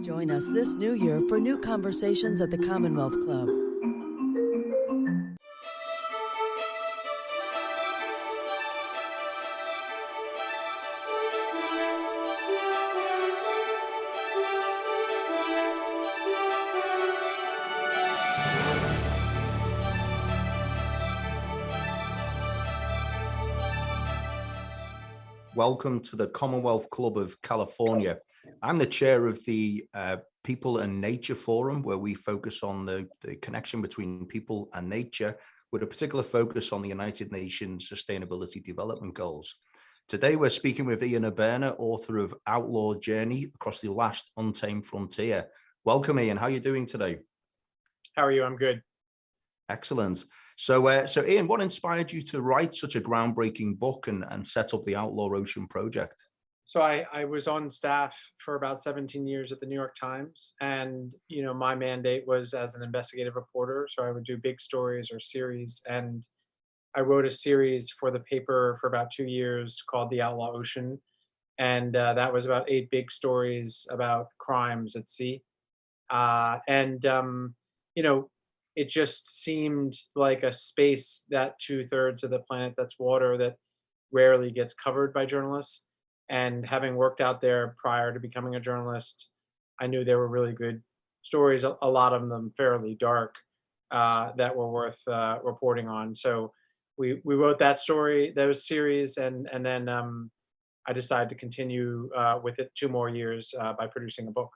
Join us this new year for new conversations at the Commonwealth Club. Welcome to the Commonwealth Club of California. I'm the chair of the People and Nature Forum, where we focus on the connection between people and nature, with a particular focus on the United Nations Sustainability Development Goals. Today, we're speaking with Ian Urbana, author of Outlaw Journey Across the Last Untamed Frontier. Welcome, Ian. How are you doing today? How are you? I'm good. Excellent. So Ian, what inspired you to write such a groundbreaking book and set up the Outlaw Ocean Project? So I was on staff for about 17 years at the New York Times, and my mandate was as an investigative reporter. So I would do big stories or series, and I wrote a series for the paper for about 2 years called The Outlaw Ocean, and that was about 8 big stories about crimes at sea. And it just seemed like a space that 2/3 of the planet that's water that rarely gets covered by journalists. And having worked out there prior to becoming a journalist, I knew there were really good stories, a lot of them fairly dark, that were worth reporting on. So we wrote that story, those series, and then I decided to continue with it 2 more years by producing a book.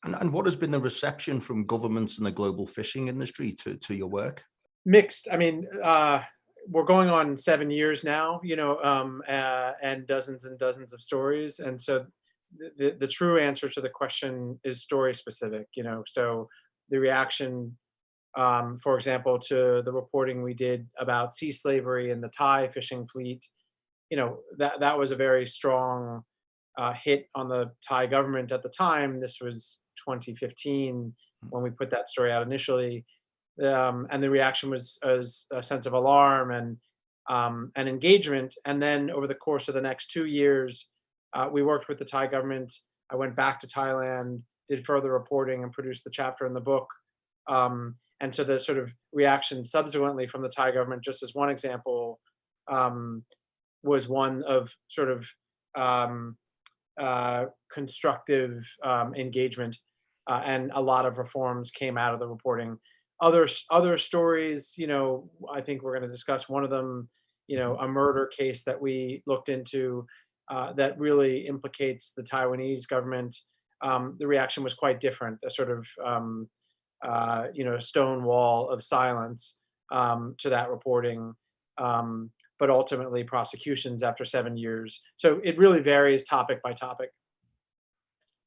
And what has been the reception from governments and the global fishing industry to your work? Mixed. I mean, we're going on 7 years now, and dozens of stories. And so the true answer to the question is story specific, So the reaction, for example, to the reporting we did about sea slavery in the Thai fishing fleet, that was a very strong hit on the Thai government at the time. This was 2015 when we put that story out initially, and the reaction was a sense of alarm and engagement. And then over the course of the next 2 years, we worked with the Thai government. I went back to Thailand, did further reporting, and produced the chapter in the book. And so the sort of reaction subsequently from the Thai government, just as one example, was one of sort of constructive engagement, and a lot of reforms came out of the reporting. Other stories, I think we're going to discuss one of them, a murder case that we looked into that really implicates the Taiwanese government. The reaction was quite different, a sort of stone wall of silence to that reporting. But ultimately prosecutions after 7 years. So it really varies topic by topic.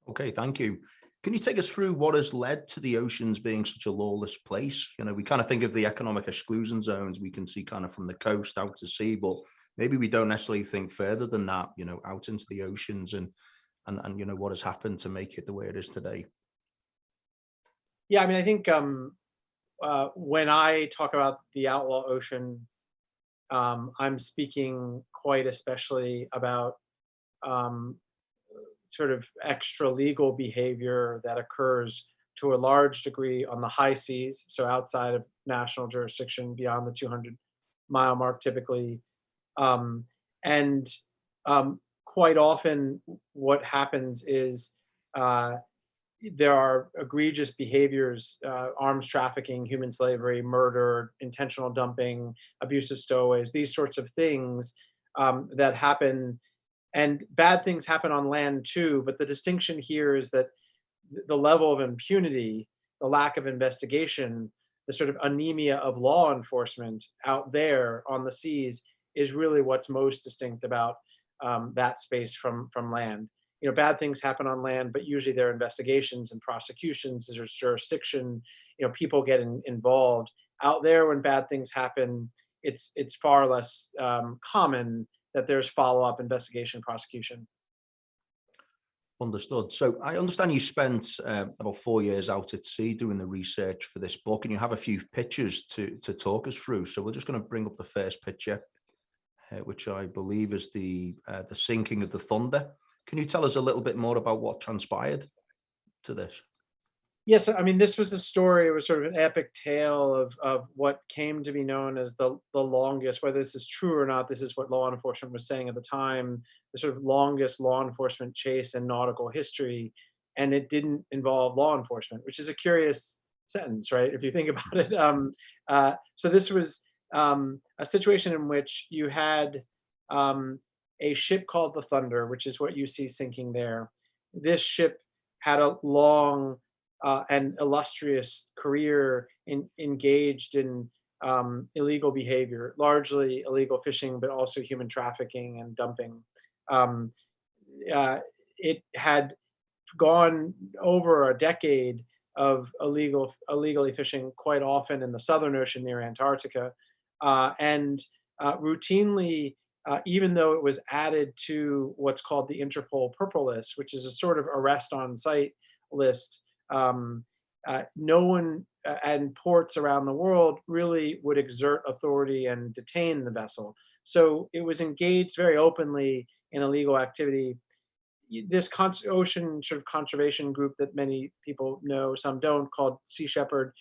Okay, thank you. Can you take us through what has led to the oceans being such a lawless place? We kind of think of the economic exclusion zones we can see kind of from the coast out to sea, but maybe we don't necessarily think further than that, out into the oceans and what has happened to make it the way it is today. Yeah, I mean, I think when I talk about the outlaw ocean, I'm speaking quite especially about sort of extra legal behavior that occurs to a large degree on the high seas, so outside of national jurisdiction, beyond the 200-mile mark typically. And quite often what happens is there are egregious behaviors, arms trafficking, human slavery, murder, intentional dumping, abusive stowaways, these sorts of things that happen. And bad things happen on land too, but the distinction here is that the level of impunity, the lack of investigation, the sort of anemia of law enforcement out there on the seas is really what's most distinct about that space from land. Bad things happen on land, but usually there are investigations and prosecutions, there's jurisdiction, people get involved. Out there, when bad things happen, it's far less common that there's follow-up investigation, prosecution. Understood. So I understand you spent about 4 years out at sea doing the research for this book, and you have a few pictures to talk us through. So we're just going to bring up the first picture, which I believe is the sinking of the Thunder. Can you tell us a little bit more about what transpired to this? Yes, I mean, this was a story. It was sort of an epic tale of what came to be known as the longest. Whether this is true or not, this is what law enforcement was saying at the time. The sort of longest law enforcement chase in nautical history, and it didn't involve law enforcement, which is a curious sentence, right? If you think about it. So this was a situation in which you had a ship called the Thunder, which is what you see sinking there. This ship had a long and illustrious career engaged in illegal behavior, largely illegal fishing, but also human trafficking and dumping. Um, it had gone over a decade of illegally fishing, quite often in the Southern Ocean near Antarctica, and routinely, even though it was added to what's called the Interpol Purple List, which is a sort of arrest on site list, no one and ports around the world really would exert authority and detain the vessel. So it was engaged very openly in illegal activity. This ocean sort of conservation group that many people know, some don't, called Sea Shepherd,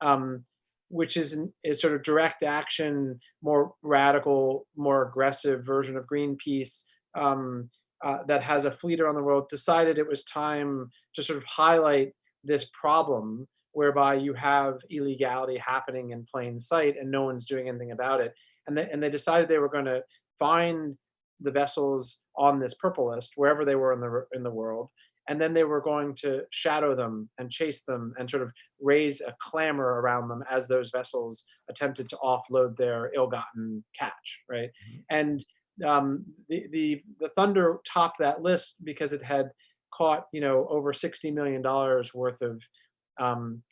um, which is sort of direct action, more radical, more aggressive version of Greenpeace, that has a fleet around the world, decided it was time to sort of highlight this problem whereby you have illegality happening in plain sight and no one's doing anything about it. And they decided they were going to find the vessels on this purple list wherever they were in the world, and then they were going to shadow them and chase them and sort of raise a clamor around them as those vessels attempted to offload their ill-gotten catch, right? And the Thunder topped that list because it had caught over $60 million worth of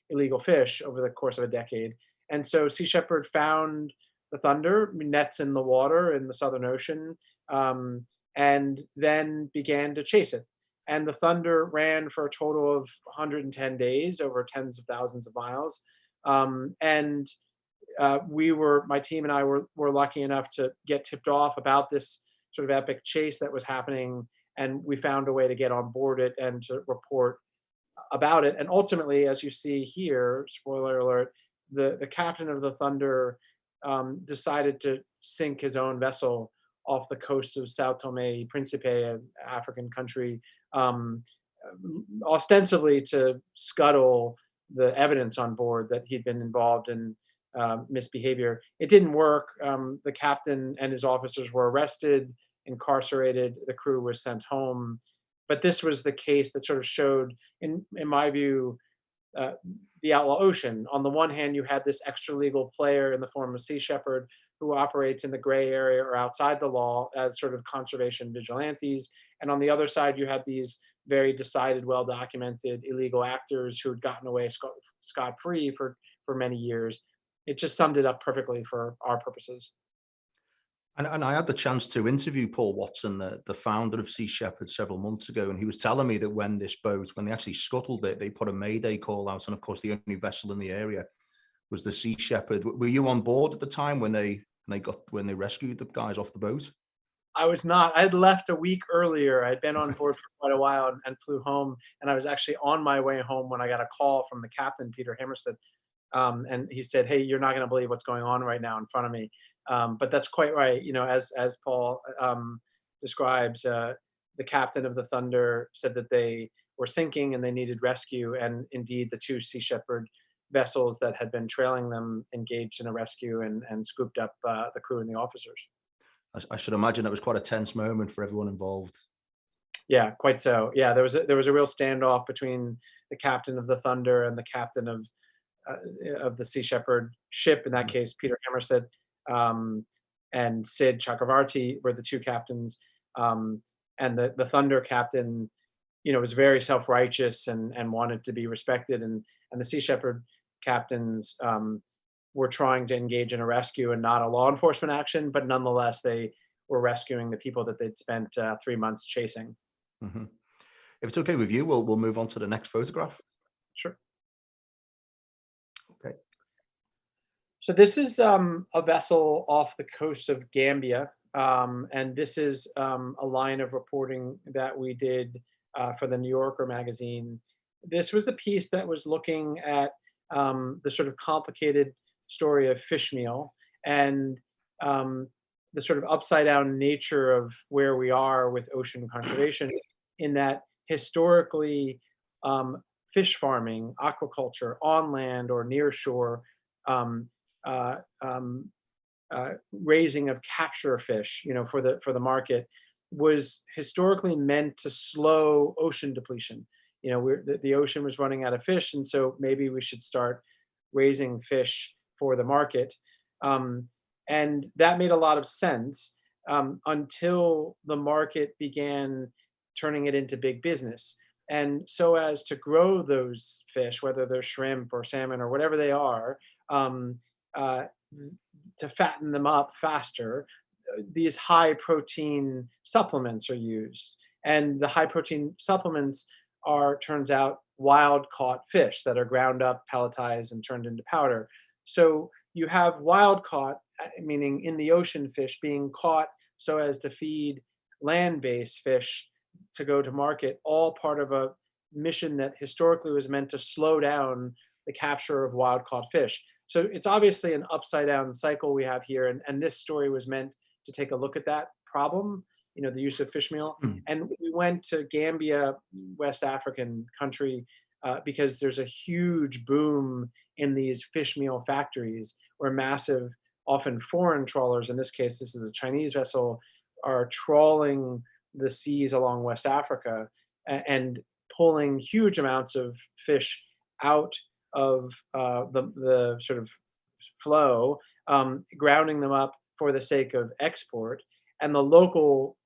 illegal fish over the course of a decade. And so Sea Shepherd found the Thunder, nets in the water in the Southern Ocean, and then began to chase it. And the Thunder ran for a total of 110 days, over tens of thousands of miles. And my team and I were lucky enough to get tipped off about this sort of epic chase that was happening. And we found a way to get on board it and to report about it. And ultimately, as you see here, spoiler alert, the captain of the Thunder decided to sink his own vessel off the coast of Sao Tome and Principe, an African country, ostensibly to scuttle the evidence on board that he'd been involved in misbehavior. It didn't work. The captain and his officers were arrested, incarcerated. The crew was sent home. But this was the case that sort of showed, in my view, the outlaw ocean. On the one hand, you had this extra legal player in the form of Sea Shepherd who operates in the gray area or outside the law as sort of conservation vigilantes. And on the other side, you had these very decided, well-documented illegal actors who had gotten away scot-free for many years. It just summed it up perfectly for our purposes. And I had the chance to interview Paul Watson, the founder of Sea Shepherd, several months ago, and he was telling me that when they actually scuttled it, they put a Mayday call out, and of course the only vessel in the area was the Sea Shepherd. Were you on board at the time when they rescued the guys off the boat? I was not. I had left a week earlier. I'd been on board for quite a while and flew home, and I was actually on my way home when I got a call from the captain, Peter Hammerstedt, and he said, "Hey, you're not going to believe what's going on right now in front of me." But that's quite right. As Paul describes, the captain of the Thunder said that they were sinking and they needed rescue, and indeed the two Sea Shepherd vessels that had been trailing them engaged in a rescue and scooped up the crew and the officers. I should imagine that was quite a tense moment for everyone involved. Yeah, quite so. Yeah, there was a real standoff between the captain of the Thunder and the captain of the Sea Shepherd ship. In that case, Peter Hammerstedt and Sid Chakravarti were the two captains. And the Thunder captain, was very self-righteous and wanted to be respected. And the Sea Shepherd captains were trying to engage in a rescue and not a law enforcement action, but nonetheless, they were rescuing the people that they'd spent 3 months chasing. Mm-hmm. If it's okay with you, we'll move on to the next photograph. Sure. Okay. So this is a vessel off the coast of Gambia. And this is a line of reporting that we did for the New Yorker magazine. This was a piece that was looking at the sort of complicated story of fish meal and um, the sort of upside down nature of where we are with ocean conservation, in that historically, um, fish farming, aquaculture on land or near shore, um, uh, um, raising of capture fish, for the market, was historically meant to slow ocean depletion. The ocean was running out of fish, and so maybe we should start raising fish for the market. Um, and that made a lot of sense until the market began turning it into big business. And so, as to grow those fish, whether they're shrimp or salmon or whatever they are, um, uh, to fatten them up faster, these high protein supplements are used. And the high protein supplements are, turns out, wild caught fish that are ground up, pelletized, and turned into powder. So you have wild caught, meaning in the ocean fish, being caught so as to feed land based fish to go to market, all part of a mission that historically was meant to slow down the capture of wild caught fish. So it's obviously an upside down cycle we have here. And this story was meant to take a look at that problem, the use of fish meal. Hmm. And we went to Gambia, West African country, because there's a huge boom in these fish meal factories where massive, often foreign trawlers, in this case, this is a Chinese vessel, are trawling the seas along West Africa and pulling huge amounts of fish out of the sort of flow, grounding them up for the sake of export. And the local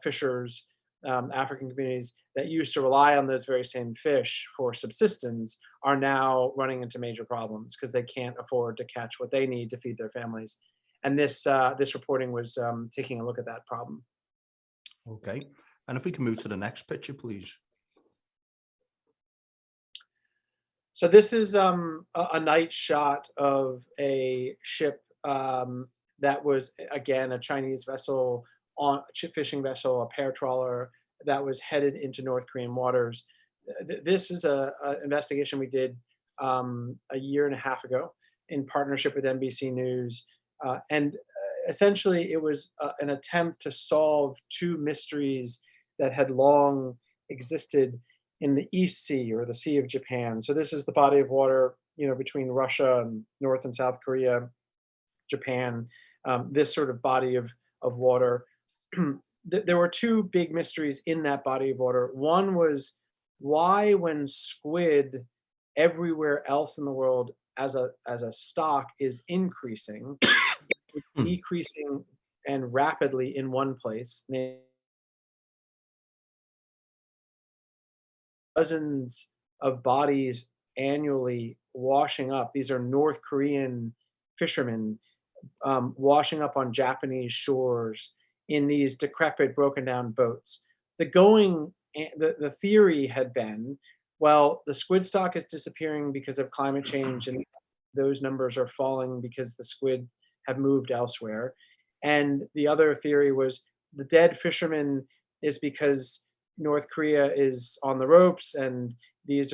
fishers, African communities that used to rely on those very same fish for subsistence, are now running into major problems because they can't afford to catch what they need to feed their families. And this reporting was taking a look at that problem. Okay. And if we can move to the next picture, please. So this is a night shot of a ship that was, again, a Chinese vessel, on fishing vessel, a pair trawler that was headed into North Korean waters. This is a investigation we did a year and a half ago in partnership with NBC News, and essentially it was an attempt to solve two mysteries that had long existed in the East Sea, or the Sea of Japan. So this is the body of water, between Russia and North and South Korea, Japan. This sort of body of water. There were two big mysteries in that body of water. One was, why, when squid everywhere else in the world as a stock is increasing, it's Hmm. decreasing and rapidly in one place. Dozens of bodies annually washing up. These are North Korean fishermen washing up on Japanese shores in these decrepit, broken down boats. The theory had been, well, the squid stock is disappearing because of climate change, and those numbers are falling because the squid have moved elsewhere. And the other theory was, the dead fishermen is because North Korea is on the ropes, and it's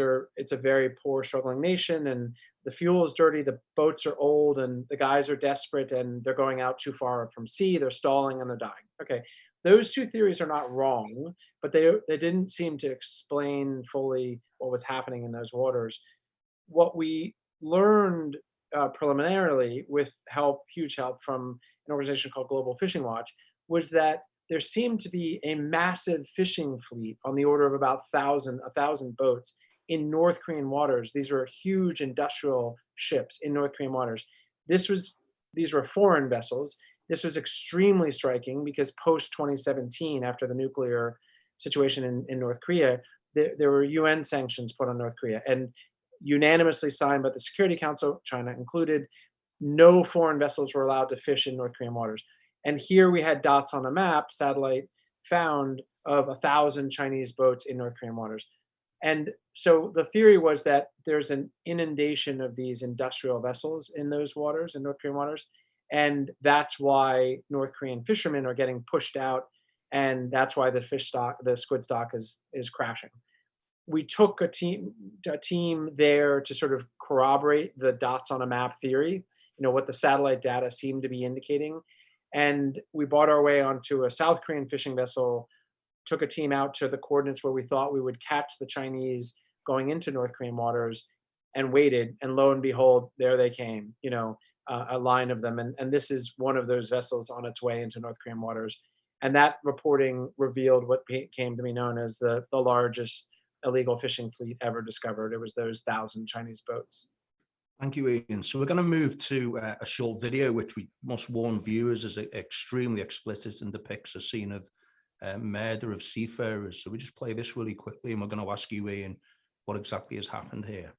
a very poor, struggling nation, and the fuel is dirty, the boats are old, and the guys are desperate, and they're going out too far from sea, they're stalling, and they're dying. Okay, those two theories are not wrong, but they didn't seem to explain fully what was happening in those waters. What we learned preliminarily, with huge help from an organization called Global Fishing Watch, was that there seemed to be a massive fishing fleet on the order of about 1,000 boats in North Korean waters. These were huge industrial ships in North Korean waters. These were foreign vessels. This was extremely striking because post 2017, after the nuclear situation in North Korea, there were UN sanctions put on North Korea, and unanimously signed by the Security Council, China included. No foreign vessels were allowed to fish in North Korean waters. And here we had dots on a map, satellite found, of 1,000 Chinese boats in North Korean waters. And so the theory was that there's an inundation of these industrial vessels in those waters, in North Korean waters, And that's why North Korean fishermen are getting pushed out, and that's why the squid stock is crashing. We took a team there to sort of corroborate the dots on a map theory, what the satellite data seemed to be indicating. And we bought our way onto a South Korean fishing vessel, took a team out to the coordinates where we thought we would catch the Chinese going into North Korean waters, and waited. And lo and behold, there they came, a line of them. And this is one of those vessels on its way into North Korean waters. And that reporting revealed what came to be known as the largest illegal fishing fleet ever discovered. It was those 1,000 Chinese boats. Thank you, Ian. So we're going to move to a short video, which we must warn viewers is extremely explicit and depicts a scene of murder of seafarers. So we just play this really quickly, and we're going to ask you, Ian, what exactly has happened here.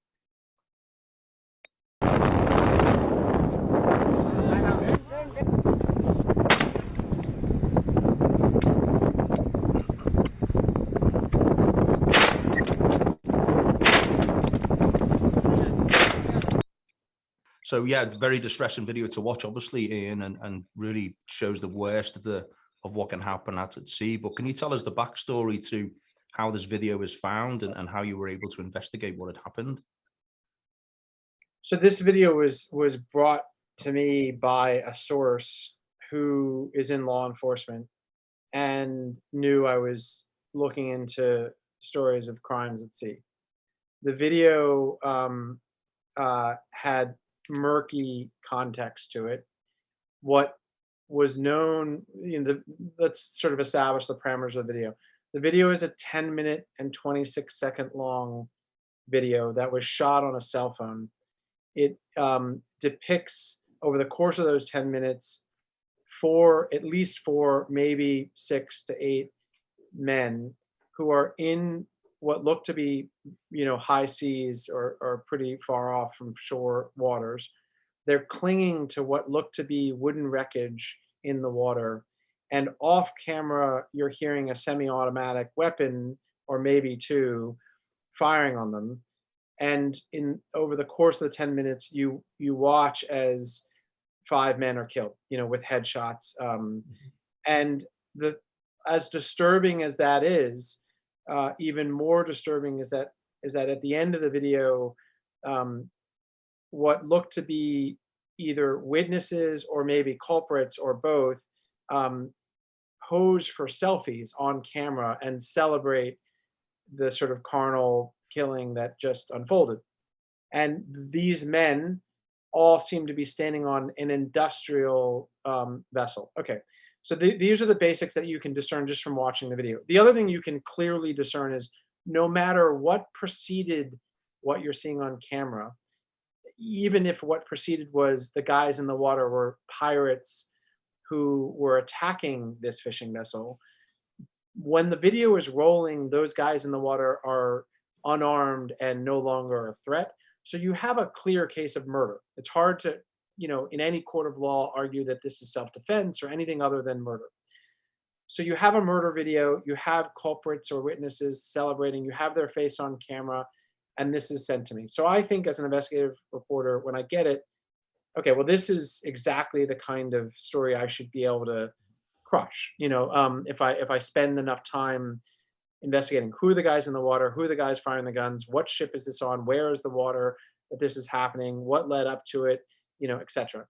So yeah, very distressing video to watch, obviously, Ian, and really shows the worst of what can happen out at sea. But can you tell us the backstory to how this video was found and how you were able to investigate what had happened? So this video was brought to me by a source who is in law enforcement and knew I was looking into stories of crimes at sea. The video had murky context to it. What was known, let's sort of establish the parameters of the video. The video is a 10-minute and 26-second long video that was shot on a cell phone. It depicts, over the course of those 10 minutes, at least four, maybe 6 to 8 men who are in what look to be, high seas or pretty far off from shore waters. They're clinging to what look to be wooden wreckage in the water. And off camera, you're hearing a semi-automatic weapon, or maybe two, firing on them. And over the course of the 10 minutes, you watch as 5 men are killed, with headshots. And as disturbing as that is, even more disturbing is that at the end of the video, what looked to be either witnesses or maybe culprits or both pose for selfies on camera and celebrate the sort of carnal killing that just unfolded. And these men all seem to be standing on an industrial vessel. Okay, so these are the basics that you can discern just from watching the video. The other thing you can clearly discern is no matter what preceded what you're seeing on camera, even if what preceded was the guys in the water were pirates who were attacking this fishing vessel, when the video is rolling, those guys in the water are unarmed and no longer a threat. So you have a clear case of murder. It's hard to, in any court of law, argue that this is self-defense or anything other than murder. So you have a murder video, you have culprits or witnesses celebrating, you have their face on camera, and this is sent to me. So I think as an investigative reporter, when I get it, okay, well, this is exactly the kind of story I should be able to crush. If I spend enough time investigating who are the guys in the water, who are the guys firing the guns, what ship is this on, where is the water that this is happening, what led up to it, etc.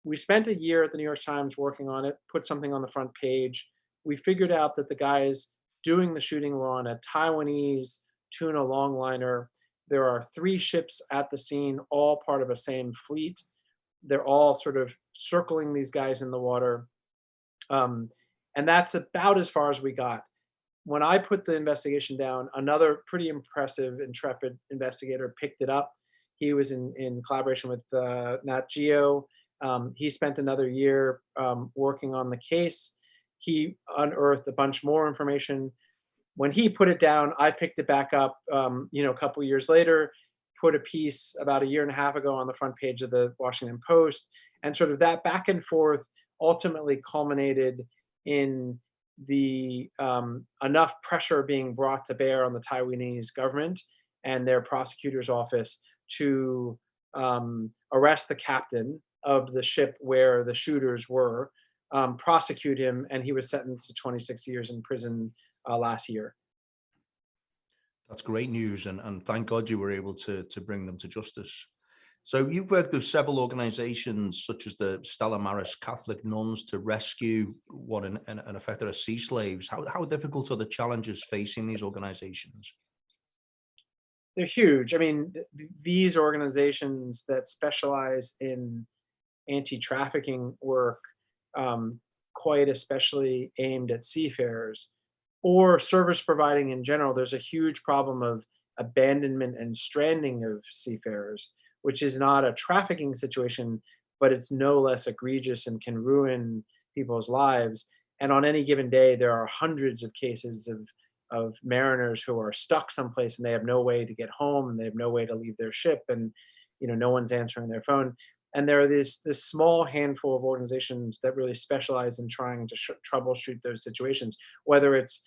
We spent a year at the New York Times working on it, put something on the front page. We figured out that the guys doing the shooting were on a Taiwanese tuna longliner. There are 3 ships at the scene, all part of a same fleet. They're all sort of circling these guys in the water. And that's about as far as we got. When I put the investigation down, another pretty impressive, intrepid investigator picked it up. He was in collaboration with Nat Geo. He spent another year working on the case. He unearthed a bunch more information. When he put it down, I picked it back up, a couple years later, put a piece about a year and a half ago on the front page of the Washington Post. And sort of that back and forth ultimately culminated in the enough pressure being brought to bear on the Taiwanese government and their prosecutor's office to arrest the captain of the ship where the shooters were, prosecute him, and he was sentenced to 26 years in prison last year. That's great news, and thank God you were able to bring them to justice. So you've worked with several organizations such as the Stella Maris Catholic Nuns to rescue what in effect are sea slaves. How difficult are the challenges facing these organizations? They're huge. I mean, these organizations that specialize in anti-trafficking work, quite especially aimed at seafarers or service providing in general, there's a huge problem of abandonment and stranding of seafarers, which is not a trafficking situation, but it's no less egregious and can ruin people's lives. And on any given day, there are hundreds of cases of mariners who are stuck someplace and they have no way to get home and they have no way to leave their ship, and no one's answering their phone. And there are this small handful of organizations that really specialize in trying to troubleshoot those situations, whether it's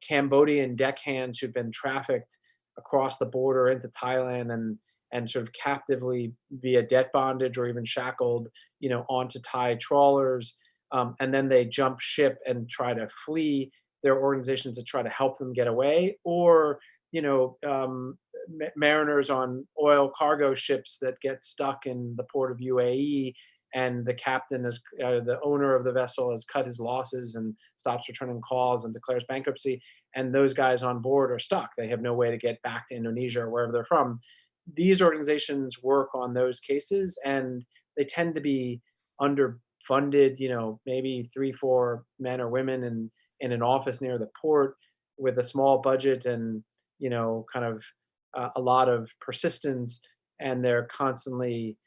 Cambodian deckhands who've been trafficked across the border into Thailand and sort of captively via debt bondage or even shackled, onto Thai trawlers, and then they jump ship and try to flee. There are organizations that try to help them get away, or mariners on oil cargo ships that get stuck in the port of UAE, and the captain is the owner of the vessel has cut his losses and stops returning calls and declares bankruptcy, and those guys on board are stuck. They have no way to get back to Indonesia or wherever they're from. These organizations work on those cases, and they tend to be underfunded, maybe 3-4 men or women in an office near the port with a small budget and kind of a lot of persistence, and they're constantly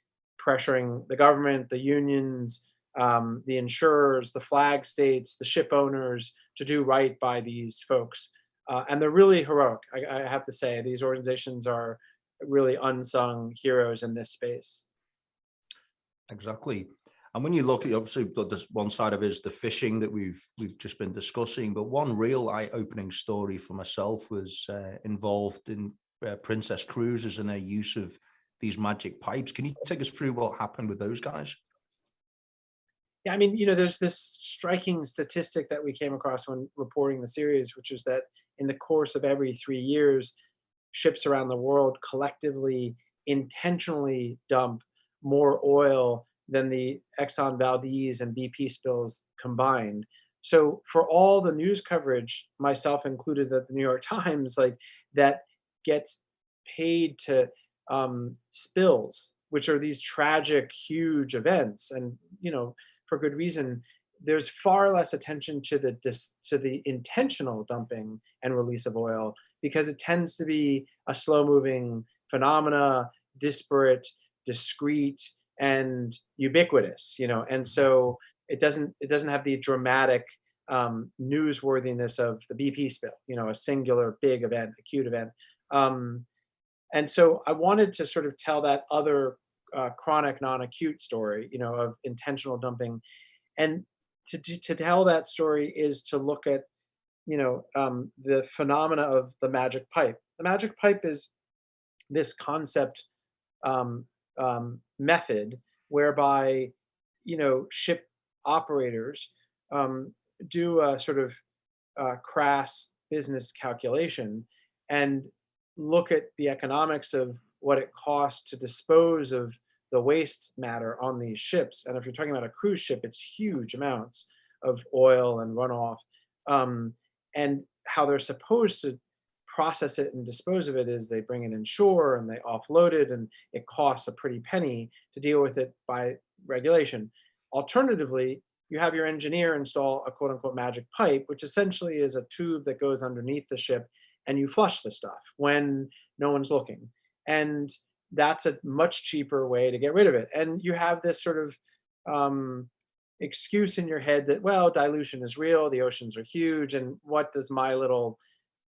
pressuring the government, the unions, the insurers, the flag states, the ship owners to do right by these folks. And they're really heroic. I have to say, these organizations are really unsung heroes in this space. Exactly. And when you look at, obviously, there's one side of it is the fishing that we've just been discussing, but one real eye-opening story for myself was involved in Princess Cruises and their use of these magic pipes. Can you take us through what happened with those guys? Yeah, I mean, there's this striking statistic that we came across when reporting the series, which is that in the course of every 3 years, ships around the world collectively intentionally dump more oil than the Exxon Valdez and BP spills combined. So for all the news coverage, myself included, at the New York Times, that gets paid to spills, which are these tragic, huge events, and for good reason, there's far less attention to the intentional dumping and release of oil, because it tends to be a slow-moving phenomena, disparate, discrete, and ubiquitous, and so it doesn't have the dramatic newsworthiness of the BP spill, a singular big event, acute event. And so I wanted to sort of tell that other chronic, non-acute story, of intentional dumping, and to tell that story is to look at, the phenomena of the magic pipe. The magic pipe is this concept method whereby ship operators do a sort of crass business calculation and look at the economics of what it costs to dispose of the waste matter on these ships. And if you're talking about a cruise ship, it's huge amounts of oil and runoff, and how they're supposed to process it and dispose of it is they bring it inshore and they offload it, and it costs a pretty penny to deal with it by regulation. Alternatively, you have your engineer install a quote unquote magic pipe, which essentially is a tube that goes underneath the ship, and you flush the stuff when no one's looking. And that's a much cheaper way to get rid of it. And you have this sort of excuse in your head that, well, dilution is real, the oceans are huge, and what does my little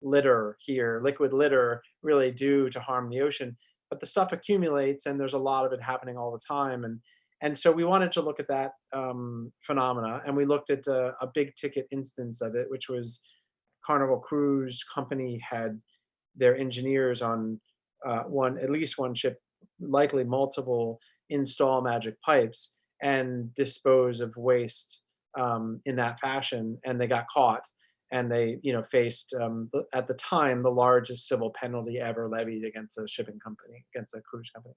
litter here, liquid litter, really do to harm the ocean? But the stuff accumulates, and there's a lot of it happening all the time. And so we wanted to look at that phenomena, and we looked at a big ticket instance of it, which was Carnival Cruise Company had their engineers on at least one ship, likely multiple, install magic pipes and dispose of waste in that fashion, and they got caught, and they, faced at the time the largest civil penalty ever levied against a shipping company, against a cruise company.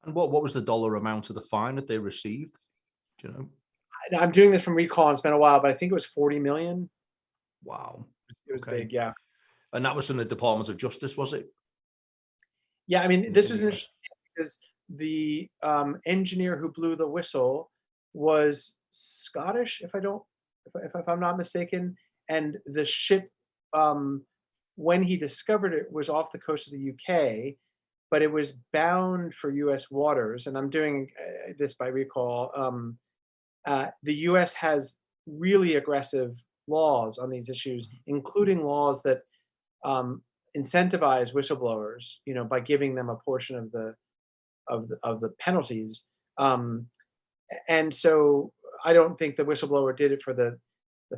And what was the dollar amount of the fine that they received? Do you know? I'm doing this from recall, and it's been a while, but I think it was 40 million. Wow. It was Okay. big, yeah. And that was from the Department of Justice, was it? Yeah, I mean, In this the was US? interesting because the engineer who blew the whistle was Scottish, if I'm not mistaken, and the ship, um, when he discovered it, was off the coast of the UK, but it was bound for U.S. waters. And I'm doing this by recall. The U.S. has really aggressive laws on these issues, including laws that um, incentivize whistleblowers, by giving them a portion of the penalties. Um, and so I don't think the whistleblower did it for the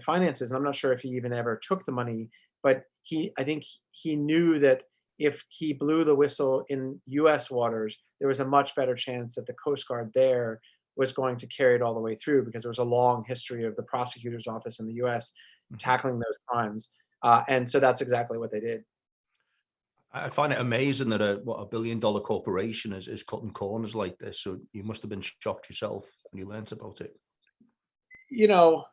finances. And I'm not sure if he even ever took the money, but I think he knew that if he blew the whistle in U.S. waters, there was a much better chance that the Coast Guard there was going to carry it all the way through, because there was a long history of the prosecutor's office in the U.S. Mhm. tackling those crimes. And so that's exactly what they did. I find it amazing that $1 billion corporation is cutting corners like this. So you must have been shocked yourself when you learnt about it. You know,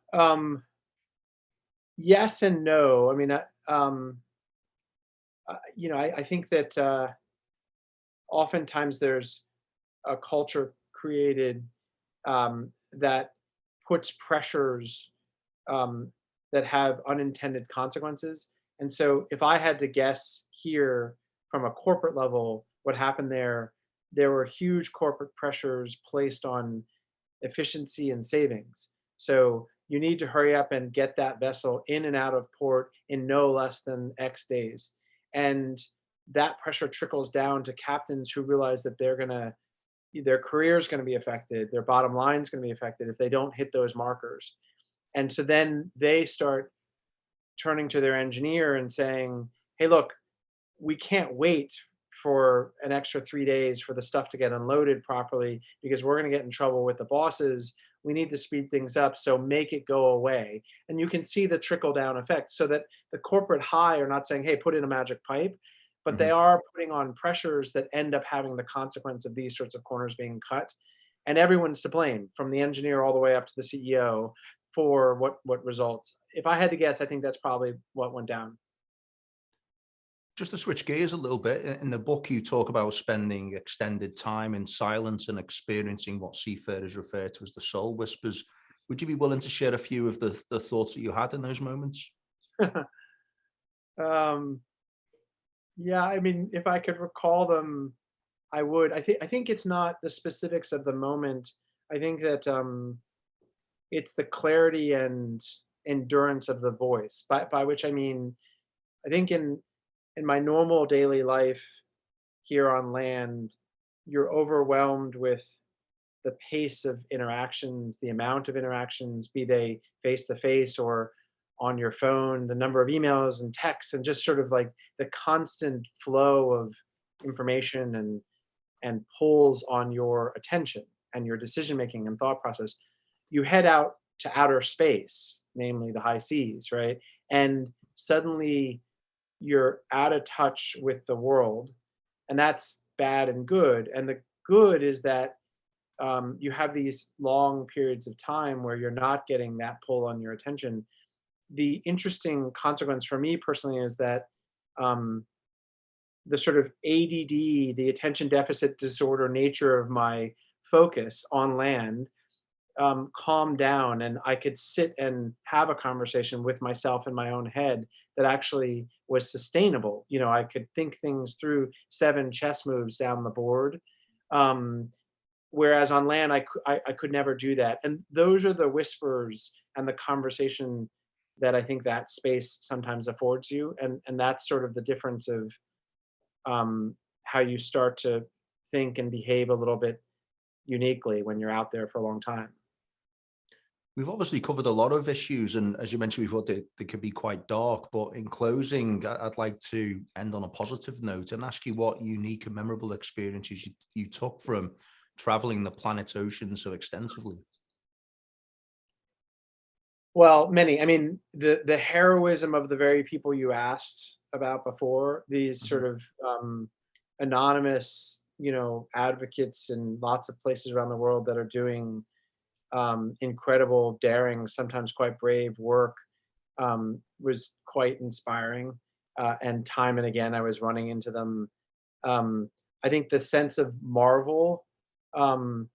yes and no. I mean, I think that oftentimes there's a culture created that puts pressures um, that have unintended consequences. And so, if I had to guess here from a corporate level, what happened there were huge corporate pressures placed on efficiency and savings. So you need to hurry up and get that vessel in and out of port in no less than X days. And that pressure trickles down to captains who realize that their career is going to be affected, their bottom line is going to be affected if they don't hit those markers. And so then they start turning to their engineer and saying, hey, look, we can't wait for an extra 3 days for the stuff to get unloaded properly, because we're going to get in trouble with the bosses. We need to speed things up, so make it go away. And you can see the trickle down effect, so that the corporate high are not saying, hey, put in a magic pipe, but they Mhm. are putting on pressures that end up having the consequence of these sorts of corners being cut. And everyone's to blame, from the engineer all the way up to the CEO, for what results. If I had to guess, I think that's probably what went down. Just to switch gears a little bit, in the book you talk about spending extended time in silence and experiencing what seafarers refer to as the soul whispers. Would you be willing to share a few of the thoughts that you had in those moments? um, yeah, I mean, if I could recall them, I would. I think it's not the specifics of the moment. I think that it's the clarity and endurance of the voice. By which I mean, I think in my normal daily life here on land, you're overwhelmed with the pace of interactions, the amount of interactions, be they face to face or on your phone, the number of emails and texts, and just sort of like the constant flow of information and pulls on your attention and your decision making and thought process. You head out to outer space, namely the high seas, right? And suddenly you're out of touch with the world, and that's bad and good. And the good is that you have these long periods of time where you're not getting that pull on your attention. The interesting consequence for me personally is that um, the sort of ADD, the attention deficit disorder nature of my focus on land, calmed down, and I could sit and have a conversation with myself in my own head that actually was sustainable. I could think things through 7 chess moves down the board. Um, Whereas on land, I could never do that. And those are the whispers and the conversation that I think that space sometimes affords you. And that's sort of the difference of how you start to think and behave a little bit uniquely when you're out there for a long time. We've obviously covered a lot of issues, and as you mentioned before, they can be quite dark. But in closing, I'd like to end on a positive note and ask you what unique and memorable experiences you took from traveling the planet's oceans so extensively? Well, many. I mean, the heroism of the very people you asked about before, these sort Mhm. of anonymous, advocates in lots of places around the world that are doing incredible, daring, sometimes quite brave work, was quite inspiring. And time and again, I was running into them. I think the sense of marvel, um,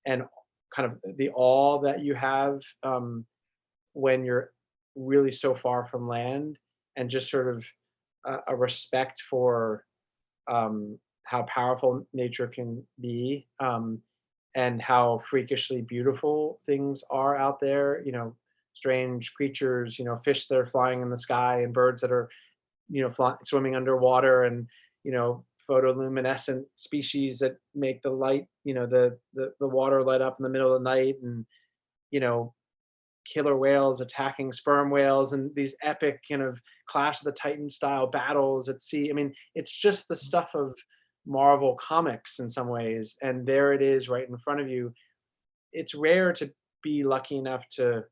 and kind of the awe that you have, when you're really so far from land, and just sort of a respect for how powerful nature can be, and how freakishly beautiful things are out there. Strange creatures, fish that are flying in the sky, and birds that are swimming underwater, and photoluminescent species that make the light, the water light up in the middle of the night, and you know killer whales attacking sperm whales, and these epic kind of Clash of the Titan style battles at sea. I mean, it's just the stuff of Marvel comics in some ways, and there it is right in front of you. It's rare to be lucky enough to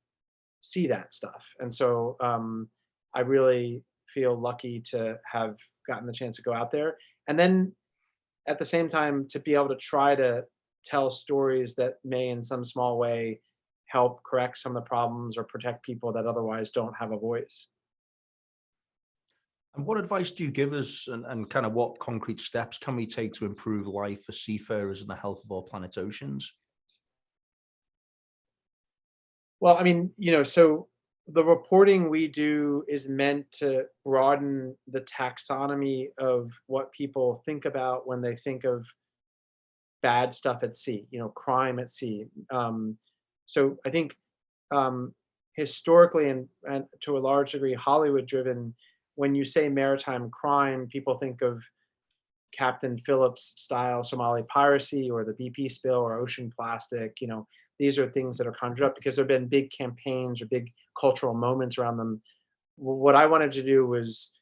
see that stuff, and so I really feel lucky to have gotten the chance to go out there, and then at the same time to be able to try to tell stories that may in some small way help correct some of the problems or protect people that otherwise don't have a voice. And what advice do you give us, and kind of what concrete steps can we take to improve life for seafarers and the health of our planet's oceans? Well, I mean, so the reporting we do is meant to broaden the taxonomy of what people think about when they think of bad stuff at sea, crime at sea. So I think, um, historically, and to a large degree Hollywood driven, when you say maritime crime, people think of Captain Phillips style Somali piracy, or the BP spill, or ocean plastic. These are things that are conjured up because there have been big campaigns or big cultural moments around them. What I wanted to do was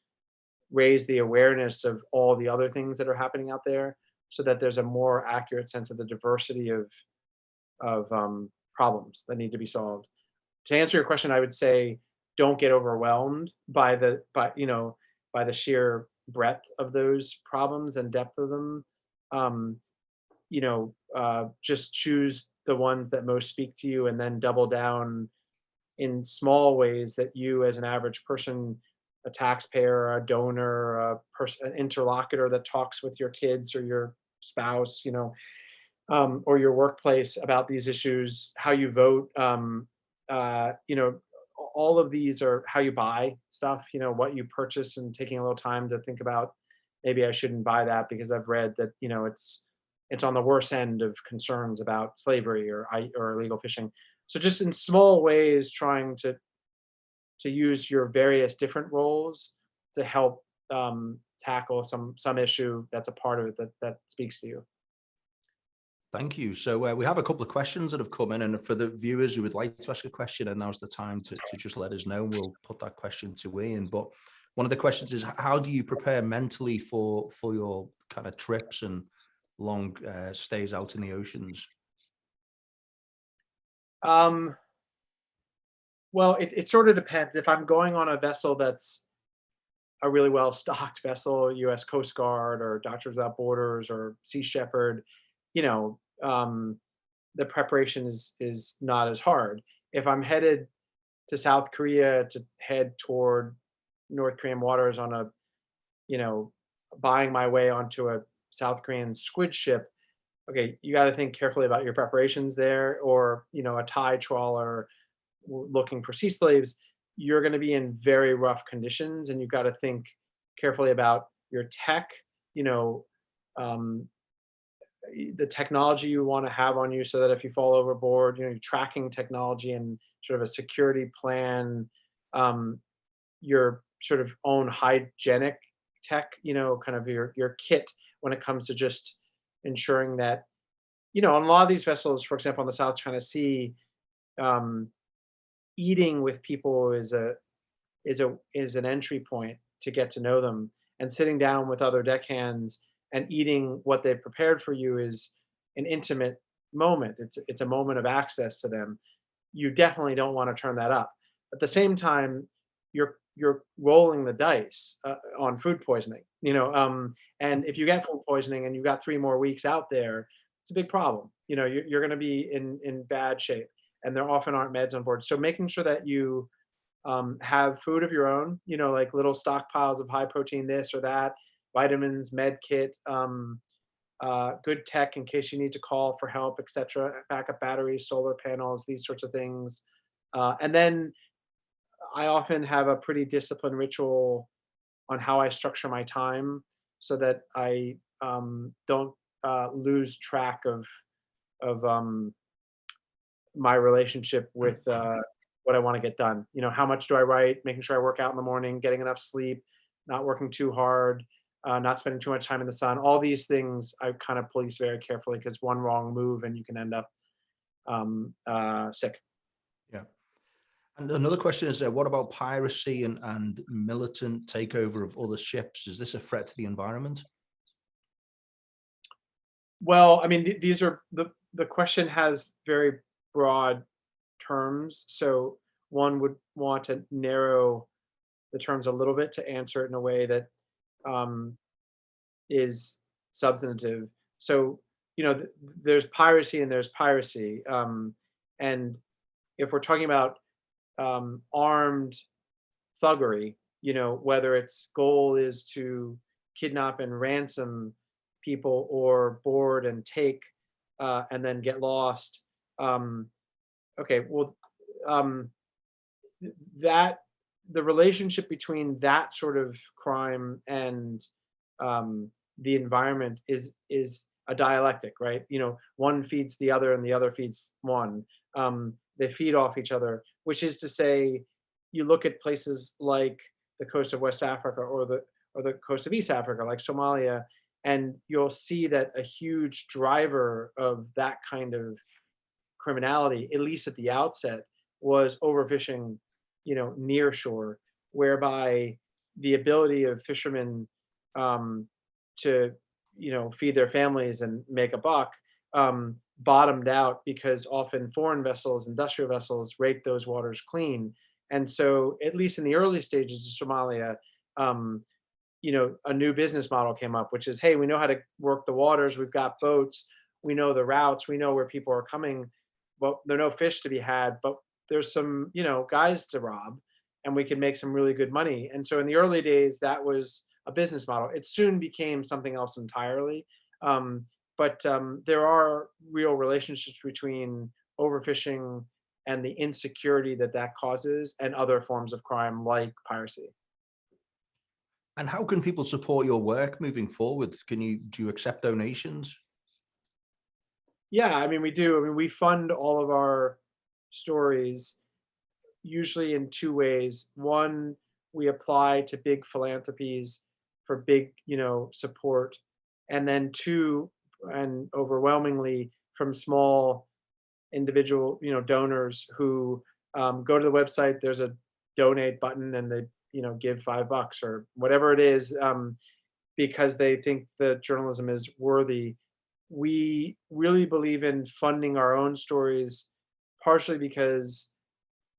raise the awareness of all the other things that are happening out there, so that there's a more accurate sense of the diversity of problems that need to be solved. To answer your question, I would say don't get overwhelmed by the sheer breadth of those problems and depth of them. Um, just choose the ones that most speak to you, and then double down in small ways that you, as an average person, a taxpayer, a donor, an interlocutor that talks with your kids or your spouse, or your workplace about these issues, how you vote, all of these are how you buy stuff, what you purchase, and taking a little time to think about, maybe I shouldn't buy that because I've read that, it's on the worst end of concerns about slavery or illegal fishing. So just in small ways, trying to use your various different roles to help tackle some issue that's a part of it that speaks to you. Thank you. So we have a couple of questions that have come in, and for the viewers who would like to ask a question, and now's the time to just let us know, and we'll put that question to Ian. But one of the questions is, how do you prepare mentally for your kind of trips and long stays out in the oceans? Um, well, it sort of depends. If I'm going on a vessel that's a really well stocked vessel, U.S. Coast Guard or Doctors Without Borders or Sea Shepherd, you know, um, the preparation is not as hard. If I'm headed to South Korea to head toward North Korean waters on a, you know, buying my way onto a South Korean squid ship, okay, you got to think carefully about your preparations there, or a Thai trawler looking for sea slaves. You're going to be in very rough conditions, and you've got to think carefully about your tech, you know, um, the technology you want to have on you, so that if you fall overboard, your tracking technology and sort of a security plan, um, your sort of own hygienic tech, kind of your kit when it comes to just ensuring that, on a lot of these vessels, for example, on the South China Sea, um, eating with people is an entry point to get to know them, and sitting down with other deckhands and eating what they've prepared for you is an intimate moment. It's a moment of access to them. You definitely don't want to turn that up. At the same time, you're rolling the dice on food poisoning. And if you get food poisoning and you've got 3 more weeks out there, it's a big problem. You're going to be in bad shape, and there often aren't meds on board. So making sure that you have food of your own, like little stockpiles of high protein, this or that, vitamins, med kit, good tech in case you need to call for help, etc. Backup batteries, solar panels, these sorts of things. And then I often have a pretty disciplined ritual on how I structure my time so that I don't lose track of my relationship with what I want to get done. How much do I write? Making sure I work out in the morning, getting enough sleep, not working too hard, not spending too much time in the sun. All these things I kind of police very carefully because one wrong move and you can end up sick. Yeah. And another question is, what about piracy and militant takeover of other ships? Is this a threat to the environment? Well, I mean, these are the question has very broad terms. So one would want to narrow the terms a little bit to answer it in a way that um, is substantive. So, there's piracy and there's piracy. And if we're talking about armed thuggery, whether its goal is to kidnap and ransom people or board and take and then get lost. Okay, well, um, that the relationship between that sort of crime and the environment is a dialectic, right? One feeds the other and the other feeds one. They feed off each other, which is to say, you look at places like the coast of West Africa or the coast of East Africa, like Somalia, and you'll see that a huge driver of that kind of criminality, at least at the outset, was overfishing, near shore, whereby the ability of fishermen to, feed their families and make a buck bottomed out because often foreign vessels, industrial vessels, rape those waters clean. And so, at least in the early stages of Somalia, a new business model came up, which is, hey, we know how to work the waters. We've got boats. We know the routes. We know where people are coming. But there are no fish to be had. But there's some, guys to rob, and we can make some really good money. And so in the early days, that was a business model. It soon became something else entirely. But there are real relationships between overfishing and the insecurity that causes and other forms of crime like piracy. And how can people support your work moving forward? Do you accept donations? Yeah, I mean, we do. I mean, we fund all of our stories usually in two ways. One, we apply to big philanthropies for big, support. And then two, and overwhelmingly from small individual, donors who go to the website. There's a donate button, and they, give $5 or whatever it is, because they think the journalism is worthy. We really believe in funding our own stories, partially because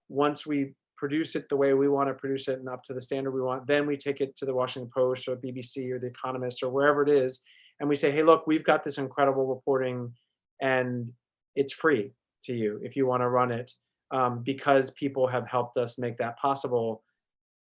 once we produce it the way we want to produce it and up to the standard we want, then we take it to the Washington Post or BBC or The Economist or wherever it is, and we say, hey, look, we've got this incredible reporting, and it's free to you if you want to run it, because people have helped us make that possible,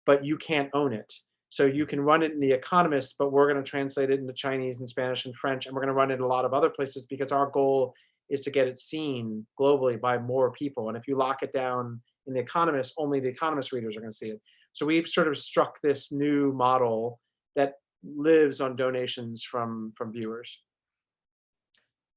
but you can't own it. So you can run it in The Economist, but we're going to translate it into Chinese and Spanish and French, and we're going to run it in a lot of other places because our goal is to get it seen globally by more people. And if you lock it down in The Economist, only The Economist readers are going to see it. So we've sort of struck this new model that lives on donations from viewers.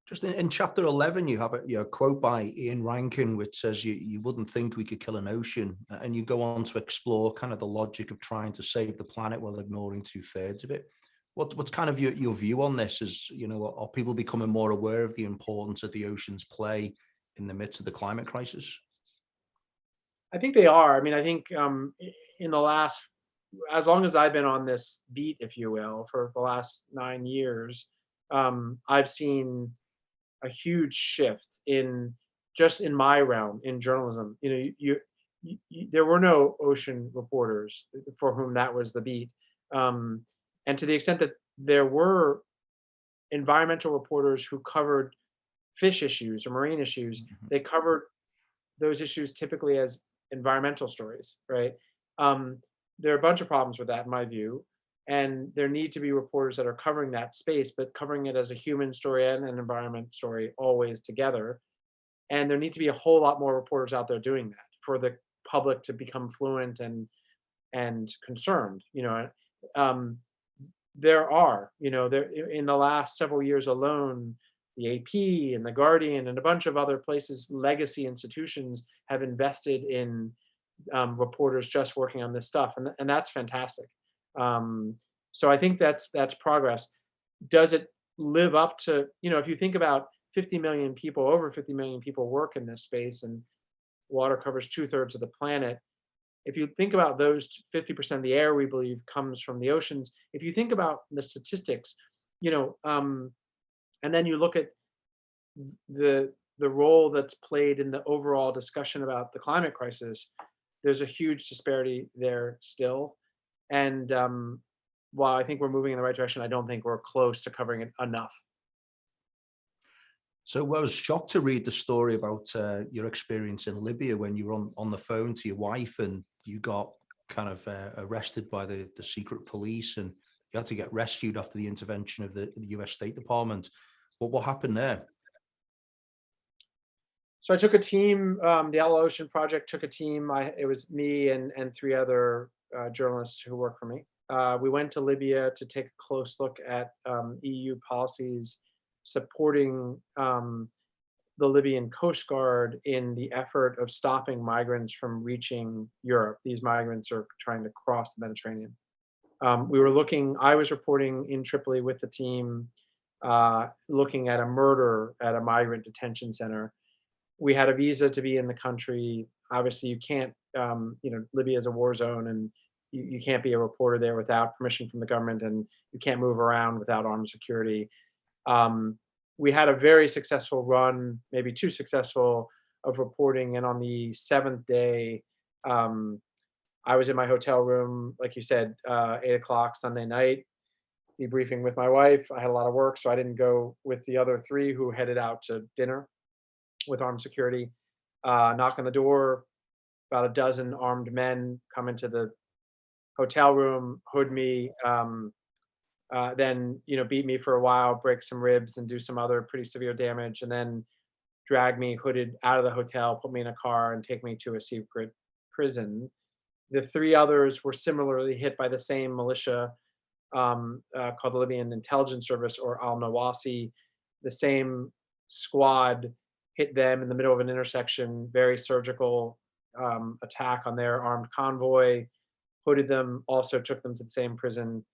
Just in chapter 11, you have a quote by Ian Rankin, which says, you wouldn't think we could kill an ocean. And you go on to explore kind of the logic of trying to save the planet while ignoring 2/3 of it. What's kind of your view on this? Is, are people becoming more aware of the importance that the oceans play in the midst of the climate crisis? I think they are. I mean, I think in the last, as long as I've been on this beat, if you will, for the last 9 years, I've seen a huge shift in just in my realm in journalism. You know, there were no ocean reporters for whom that was the beat, um, and to the extent that there were environmental reporters who covered fish issues or marine issues, Mhm. they covered those issues typically as environmental stories, right? Um, there are a bunch of problems with that, in my view, and there need to be reporters that are covering that space, but covering it as a human story and an environment story always together. And there need to be a whole lot more reporters out there doing that for the public to become fluent and concerned. Um, there are, there in the last several years alone, the AP and the Guardian and a bunch of other places, legacy institutions have invested in reporters just working on this stuff, and that's fantastic. Um, so I think that's progress. Does it live up to, if you think about 50 million people, over 50 million people work in this space, and water covers 2/3 of the planet. If you think about those 50% of the air we believe comes from the oceans, if you think about the statistics, you know, um, and then you look at the role that's played in the overall discussion about the climate crisis, there's a huge disparity there still. And while I think we're moving in the right direction, I don't think we're close to covering it enough. So I was shocked to read the story about your experience in Libya when you were on the phone to your wife and you got kind of arrested by the secret police and you had to get rescued after the intervention of the US State Department. What happened there? So I took a team. The Yellow Ocean Project took a team. It was me and three other journalists who work for me. We went to Libya to take a close look at EU policies supporting the Libyan Coast Guard in the effort of stopping migrants from reaching Europe. These migrants are trying to cross the Mediterranean. I was reporting in Tripoli with the team, looking at a murder at a migrant detention center. We had a visa to be in the country. Obviously, you can't, Libya is a war zone, and you can't be a reporter there without permission from the government, and you can't move around without armed security. Um, we had a very successful run, maybe too successful, of reporting. And on the seventh day, um, I was in my hotel room, like you said, 8 o'clock Sunday night, debriefing with my wife. I had a lot of work, so I didn't go with the other three who headed out to dinner with armed security. Knock on the door, about a dozen armed men come into the hotel room, hood me, then beat me for a while, break some ribs, and do some other pretty severe damage, and then drag me hooded out of the hotel, put me in a car, and take me to a secret prison. The three others were similarly hit by the same militia called the Libyan Intelligence Service, or Al Nawasi. The same squad hit them in the middle of an intersection, very surgical attack on their armed convoy, hooded them, also took them to the same prison.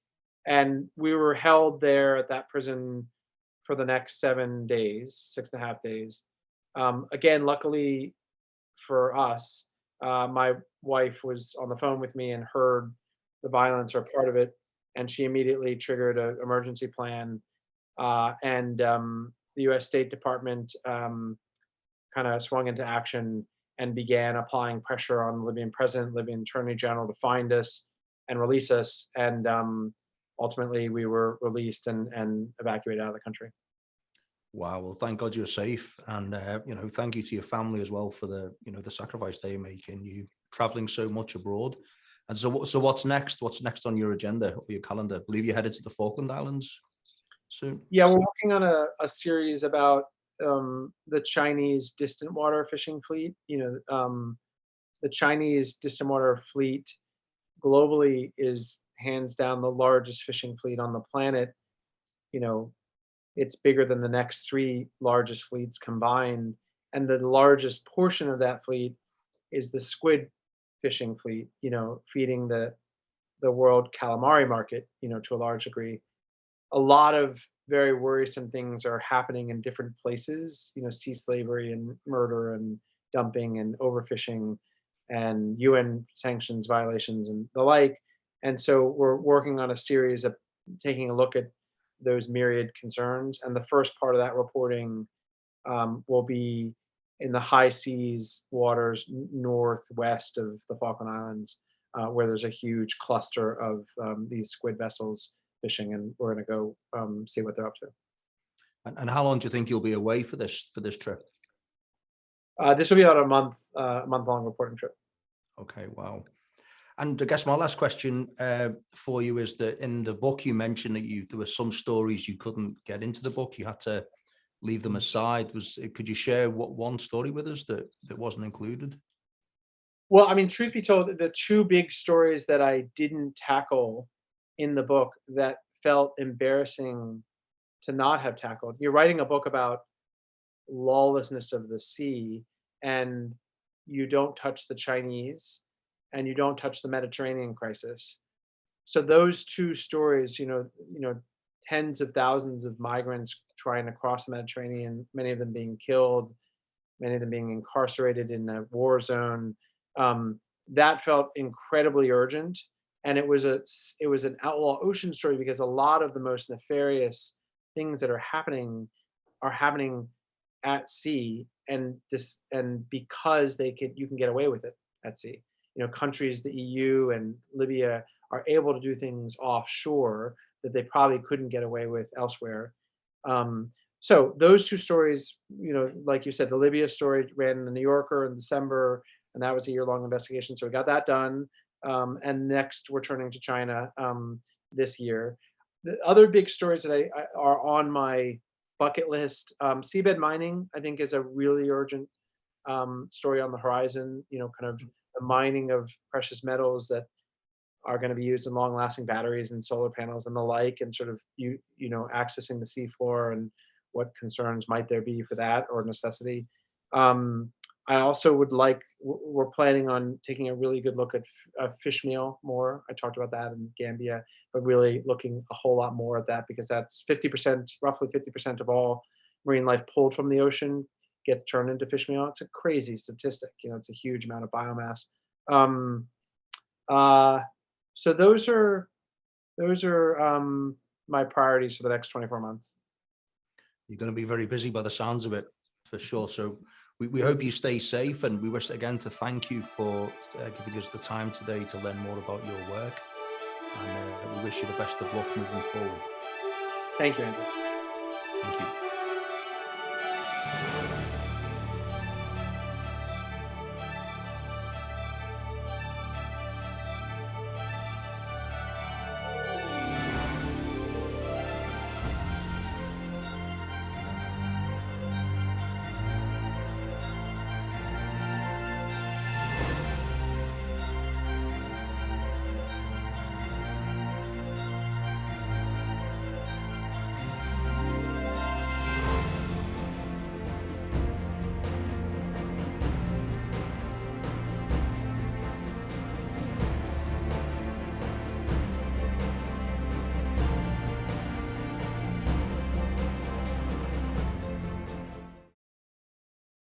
And we were held there at that prison for the next 7 days, 6.5 days. Again, luckily for us, my wife was on the phone with me and heard the violence or part of it, and she immediately triggered an emergency plan. And the U.S. State Department kind of swung into action and began applying pressure on the Libyan president, Libyan attorney general to find us and release us. And ultimately, we were released and evacuated out of the country. Wow. Well, thank God you're safe, and thank you to your family as well for the sacrifice they make in you traveling so much abroad. And so what's next? What's next on your agenda or your calendar? I believe you're headed to the Falkland Islands soon. Yeah, we're working on a series about the Chinese distant water fishing fleet. The Chinese distant water fleet globally is hands down the largest fishing fleet on the planet. You know, it's bigger than the next three largest fleets combined, and the largest portion of that fleet is the squid fishing fleet. Feeding the world calamari market. To a large degree, a lot of very worrisome things are happening in different places. Sea slavery and murder and dumping and overfishing and UN sanctions violations and the like. And so we're working on a series of taking a look at those myriad concerns. And the first part of that reporting will be in the high seas waters northwest of the Falkland Islands, where there's a huge cluster of these squid vessels fishing, and we're going to go see what they're up to. And how long do you think you'll be away for this trip? This will be about a month-long reporting trip. Okay, wow. And I guess my last question for you is that in the book you mentioned that there were some stories you couldn't get into the book. You had to leave them aside. Could you share one story with us that wasn't included? Well, I mean, truth be told, the two big stories that I didn't tackle in the book that felt embarrassing to not have tackled. You're writing a book about lawlessness of the sea, and you don't touch the Chinese, and you don't touch the Mediterranean crisis. So those two stories, tens of thousands of migrants trying to cross the Mediterranean, many of them being killed, many of them being incarcerated in a war zone. That felt incredibly urgent, and it was an outlaw ocean story because a lot of the most nefarious things that are happening at sea, and because you can get away with it at sea. Countries, the EU and Libya, are able to do things offshore that they probably couldn't get away with elsewhere. So those two stories, like you said, the Libya story ran in the New Yorker in December, and that was a year-long investigation. So we got that done. And next, we're turning to China this year. The other big stories that are on my bucket list, seabed mining, I think, is a really urgent story on the horizon. Kind of the mining of precious metals that are going to be used in long-lasting batteries and solar panels and the like, and sort of accessing the seafloor, and what concerns might there be for that, or necessity. I also we're planning on taking a really good look at fish meal more. I talked about that in Gambia, but really looking a whole lot more at that, because that's roughly 50% of all marine life pulled from the ocean gets turned into fish meal. It's a crazy statistic. It's a huge amount of biomass. So those are my priorities for the next 24 months. You're going to be very busy by the sounds of it, for sure. So we hope you stay safe, and we wish again to thank you for giving us the time today to learn more about your work. And we wish you the best of luck moving forward. Thank you, Andrew. Thank you.